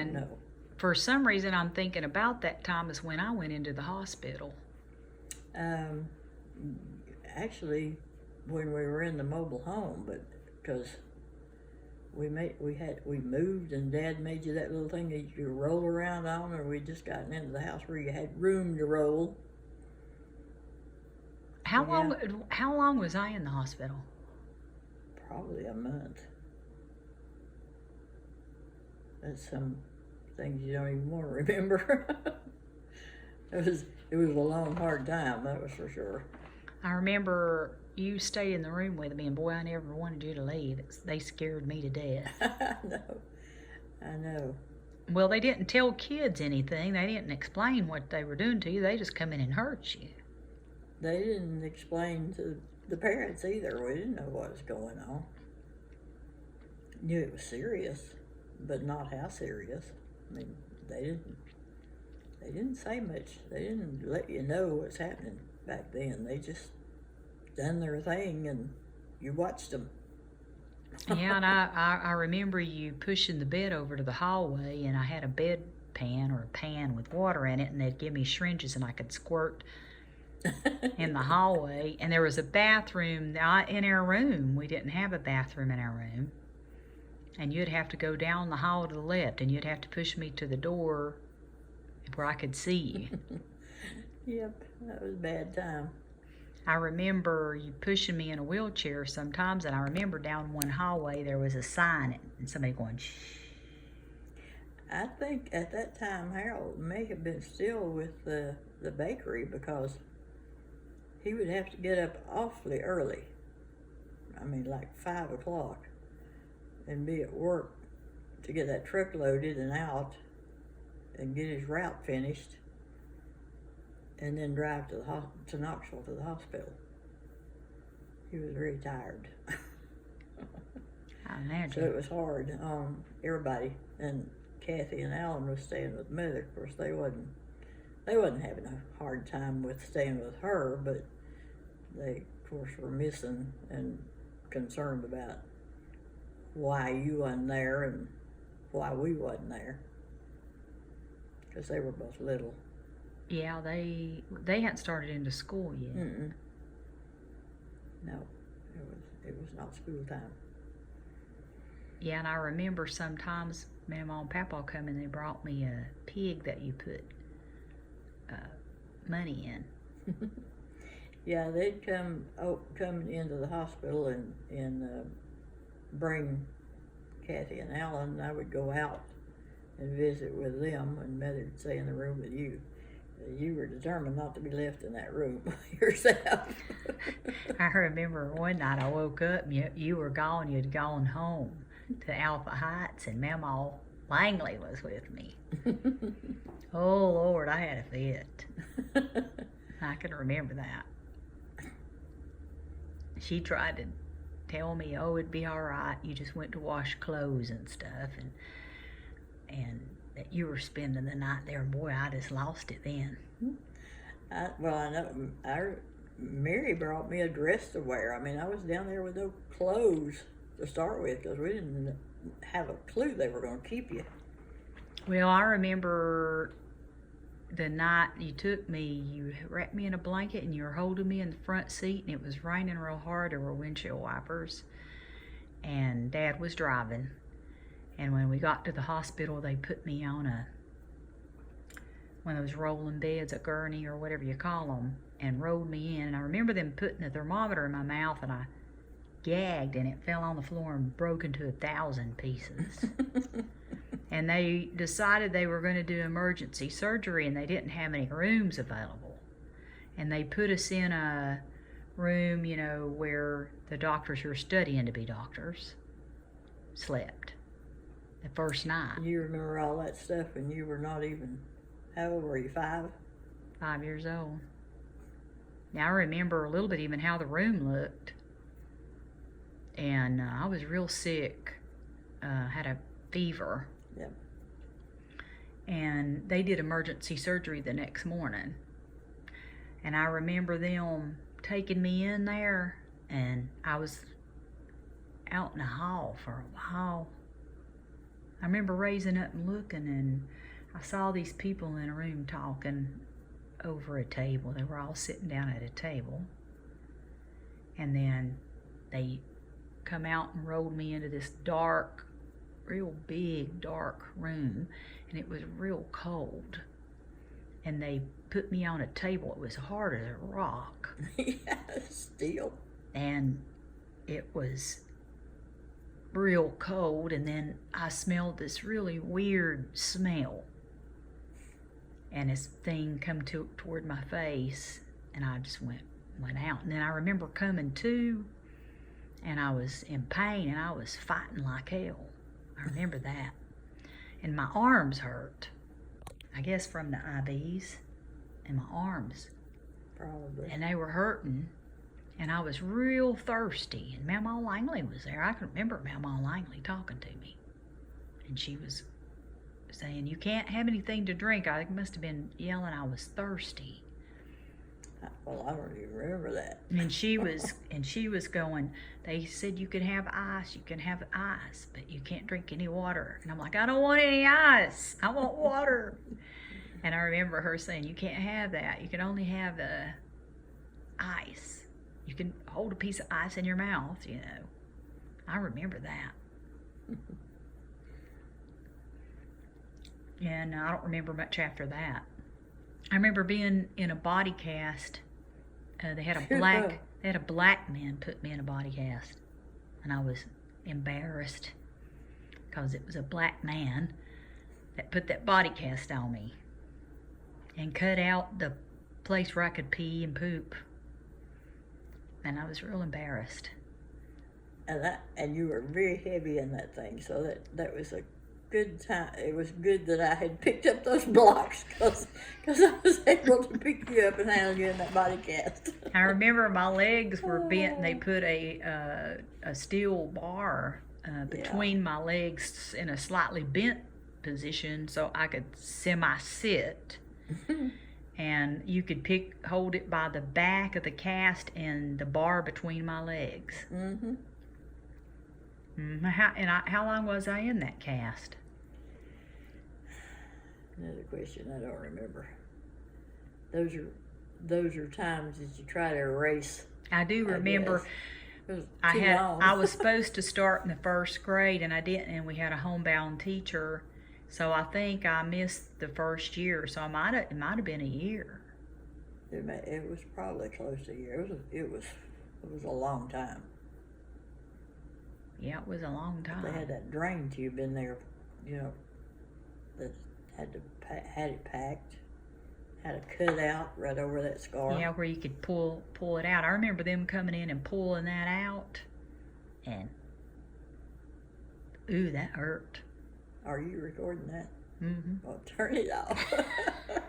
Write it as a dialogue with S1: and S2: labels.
S1: And
S2: no.
S1: for some reason, I'm thinking about that time is when I went into the hospital.
S2: Actually, when we were in the mobile home, but because we moved and Dad made you that little thing that you could roll around on, or we just gotten into the house where you had room to roll.
S1: How long was I in the hospital?
S2: Probably a month. That's some things you don't even want to remember. It was a long, hard time, that was for sure.
S1: I remember you stayed in the room with me, and boy, I never wanted you to leave. They scared me to death.
S2: I know.
S1: Well, they didn't tell kids anything. They didn't explain what they were doing to you. They just come in and hurt you.
S2: They didn't explain to the parents either. We didn't know what was going on. Knew it was serious, but not how serious. I mean, they didn't say much. They didn't let you know what's happening back then. They just done their thing and you watched them.
S1: Yeah, and I remember you pushing the bed over to the hallway, and I had a bed pan or a pan with water in it, and they'd give me syringes and I could squirt in the hallway. And there was a bathroom in our room. We didn't have a bathroom in our room. And you'd have to go down the hall to the left, and you'd have to push me to the door where I could see you.
S2: Yep, that was a bad time.
S1: I remember you pushing me in a wheelchair sometimes, and I remember down one hallway there was a sign and somebody going, shh.
S2: I think at that time Harold may have been still with the bakery, because he would have to get up awfully early. I mean, like 5 o'clock, and be at work to get that truck loaded and out and get his route finished, and then drive to Knoxville to the hospital. He was very tired.
S1: I imagine.
S2: So it was hard on everybody. And Kathy and Alan was staying with Mother. Of course, they wasn't having a hard time with staying with her, but they, of course, were missing and concerned about why you wasn't there and why we wasn't there, because they were both little.
S1: Yeah, they hadn't started into school yet.
S2: Mm-mm. No, it was not school time.
S1: Yeah, and I remember sometimes Mama and Papa come and they brought me a pig that you put money in.
S2: Yeah, they'd come into the hospital and bring Kathy and Alan, and I would go out and visit with them, and Mother would stay in the room with you. You were determined not to be left in that room yourself.
S1: I remember one night I woke up and you were gone. You'd gone home to Alpha Heights, and Mama Langley was with me. Oh, Lord, I had a fit. I can remember that. She tried to tell me, oh, it'd be all right. You just went to wash clothes and stuff, and that you were spending the night there. Boy, I just lost it then.
S2: I know. Mary brought me a dress to wear. I mean, I was down there with no clothes to start with, because we didn't have a clue they were going to keep you.
S1: Well, I remember the night you took me, you wrapped me in a blanket and you were holding me in the front seat, and it was raining real hard. There were windshield wipers, and Dad was driving. And when we got to the hospital, they put me on one of those rolling beds, a gurney or whatever you call them, and rolled me in. And I remember them putting a thermometer in my mouth, and I gagged, and it fell on the floor and broke into 1,000 pieces. And they decided they were going to do emergency surgery, and they didn't have any rooms available. And they put us in a room, where the doctors who are studying to be doctors slept. The first night.
S2: You remember all that stuff, and you were not even, how old were you, 5?
S1: 5 years old. Now I remember a little bit even how the room looked. And I was real sick, had a fever.
S2: Yep.
S1: And they did emergency surgery the next morning. And I remember them taking me in there, and I was out in the hall for a while. I remember raising up and looking, and I saw these people in a room talking over a table. They were all sitting down at a table. And then they come out and rolled me into this dark, real big, dark room. And it was real cold. And they put me on a table. It was hard as a rock.
S2: Yeah, steel.
S1: And it was real cold, and then I smelled this really weird smell, and this thing come toward my face, and I just went out. And then I remember coming to, and I was in pain, and I was fighting like hell. I remember that. And my arms hurt, I guess from the IVs, and my arms,
S2: Probably.
S1: and they were hurting. And I was real thirsty. And Mama Langley was there. I can remember Mama Langley talking to me. And she was saying, you can't have anything to drink. I must have been yelling I was thirsty.
S2: Well, I don't even remember that.
S1: And she was going, they said you could have ice. You can have ice, but you can't drink any water. And I'm like, I don't want any ice. I want water. And I remember her saying, you can't have that. You can only have ice. You can hold a piece of ice in your mouth, you know. I remember that. And I don't remember much after that. I remember being in a body cast. They had a black man put me in a body cast. And I was embarrassed because it was a black man that put that body cast on me and cut out the place where I could pee and poop. And I was real embarrassed.
S2: And you were very heavy in that thing, so that was a good time. It was good that I had picked up those blocks because I was able to pick you up and handle you in that body cast.
S1: I remember my legs were bent, and they put a steel bar between my legs in a slightly bent position so I could semi-sit. And you could hold it by the back of the cast and the bar between my legs.
S2: Mm-hmm.
S1: How long was I in that cast?
S2: Another question I don't remember. Those are times that you try to erase.
S1: I do remember. I was supposed to start in the first grade, and I didn't. And we had a homebound teacher. So I think I missed the first year, so it might have been a year.
S2: It was probably close to a year. It was a long time.
S1: Yeah, it was a long time.
S2: They had that drain tube in there, you know, that had it packed, had a cut out right over that scar.
S1: Yeah, where you could pull it out. I remember them coming in and pulling that out, and ooh, that hurt.
S2: Are you recording that?
S1: Mm-hmm.
S2: Well, turn it off.